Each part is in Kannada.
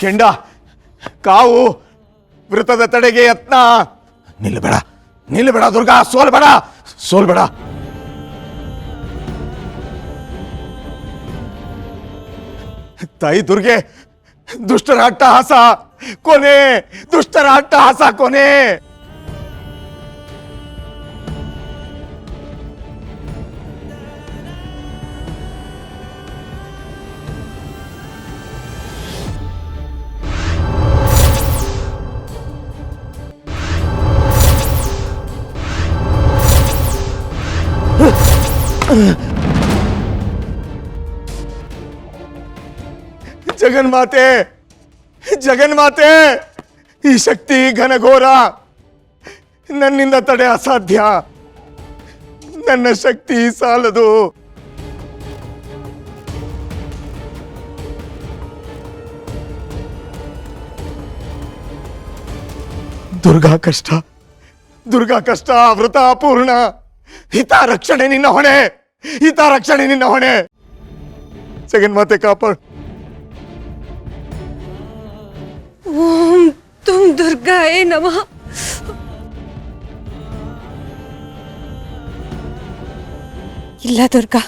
ಕೆಂಡ ಕಾವು ವೃತ್ತದ ತಡೆಗೆ ಯತ್ನ. ನಿಲ್ಲಬೇಡ ನಿಲ್ಲಬೇಡ ದುರ್ಗಾ, ಸೋಲ್ಬೇಡ ಸೋಲ್ಬೇಡ. ತಾಯಿ ದುರ್ಗೆ, ದುಷ್ಟರ ಅಟ್ಟಹಾಸ ಕೊನೆ, ದುಷ್ಟರ ಅಟ್ಟಹಾಸ ಕೊನೆ. ಜಗನ್ಮಾತೆ, ಜಗನ್ಮಾತೆ, ಈ ಶಕ್ತಿ ಘನಘೋರ, ನನ್ನಿಂದ ತಡೆ ಅಸಾಧ್ಯ. ನನ್ನ ಶಕ್ತಿ ಸಾಲದು. ದುರ್ಗಾ ಕಷ್ಟ, ದುರ್ಗಾ ಕಷ್ಟ, ವೃತ ಅಪೂರ್ಣ. ಹಿತ ರಕ್ಷಣೆ ನಿನ್ನ ಹೊಣೆ, ಹಿತ ರಕ್ಷಣೆ ನಿನ್ನ ಹೊಣೆ. ಜಗನ್ಮಾತೆ ಕಾಪಾಡು. ಓಂ ತುಂ ದುರ್ಗಾಯೇ ನಮಃ. ಇಲ್ಲ ದುರ್ಗಾ,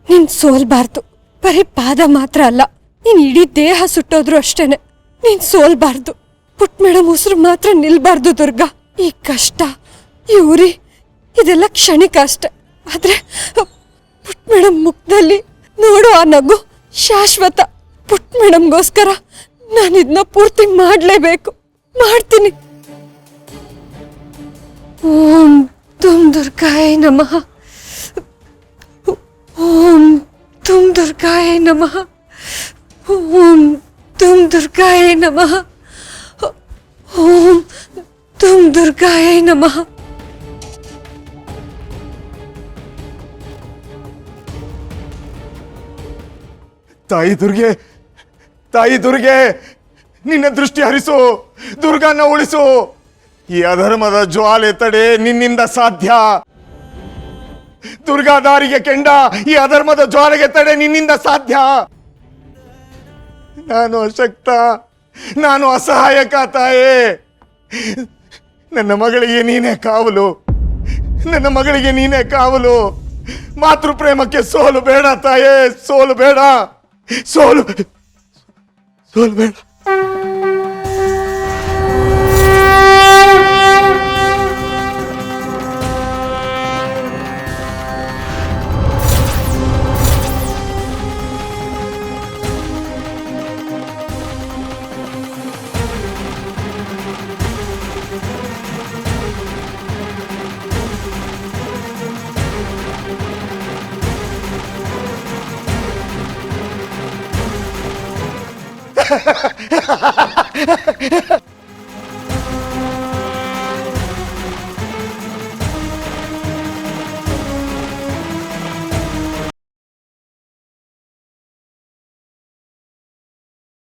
ನೀನ್ ಸೋಲ್ಬಾರ್ದು. ಬರೀ ಪಾದ ಮಾತ್ರ ಅಲ್ಲ, ನೀನ್ ಇಡೀ ದೇಹ ಸುಟ್ಟೋದ್ರು ಅಷ್ಟೇನೆ. ನೀನ್ ಸೋಲ್ಬಾರ್ದು. ಪುಟ್ ಮೇಡಮ್ ಉಸಿರು ಮಾತ್ರ ನಿಲ್ಬಾರ್ದು ದುರ್ಗಾ. ಈ ಕಷ್ಟ, ಈ ಉರಿ ಇದೆಲ್ಲ ಕ್ಷಣಿಕ ಅಷ್ಟೆ. ಆದ್ರೆ ಪುಟ್ ಮೇಡಮ್ ಮುಖದಲ್ಲಿ ನೋಡು ಆ ನಗು ಶಾಶ್ವತ. ಪುಟ್ ಮೇಡಮ್ಗೋಸ್ಕರ ನಾನು ಇದನ್ನ ಪೂರ್ತಿ ಮಾಡಲೇಬೇಕು. ಮಾಡ್ತೀನಿ. ಓಂ ತುಂ ದುರ್ಗಾಯ ನಮಃ. ಓಂ ತುಂ ದುರ್ಗಾಯ ನಮಃ. ಓಂ ತುಂ ದುರ್ಗಾಯ ನಮಃ. ಓಂ ತುಂ ದುರ್ಗಾಯ ನಮಃ. ತಾಯಿ ದುರ್ಗೆ, ತಾಯಿ ದುರ್ಗೆ, ನಿನ್ನ ದೃಷ್ಟಿ ಹರಿಸು, ದುರ್ಗನ ಉಳಿಸು. ಈ ಅಧರ್ಮದ ಜ್ವಾಲೆ ತಡೆ ನಿನ್ನಿಂದ ಸಾಧ್ಯ. ದುರ್ಗಾ ದಾರಿಗೆ ಕೆಂಡ, ಈ ಅಧರ್ಮದ ಜ್ವಾಲೆಗೆ ತಡೆ ನಿನ್ನಿಂದ ಸಾಧ್ಯ. ನಾನು ಅಶಕ್ತ, ನಾನು ಅಸಹಾಯಕ ತಾಯೇ. ನನ್ನ ಮಗಳಿಗೆ ನೀನೇ ಕಾವಲು, ನನ್ನ ಮಗಳಿಗೆ ನೀನೇ ಕಾವಲು. ಮಾತೃ ಪ್ರೇಮಕ್ಕೆ ಸೋಲು ಬೇಡ ತಾಯೇ, ಸೋಲು ಬೇಡ, ಸೋಲು ಸೋಲು ಬೇಡ.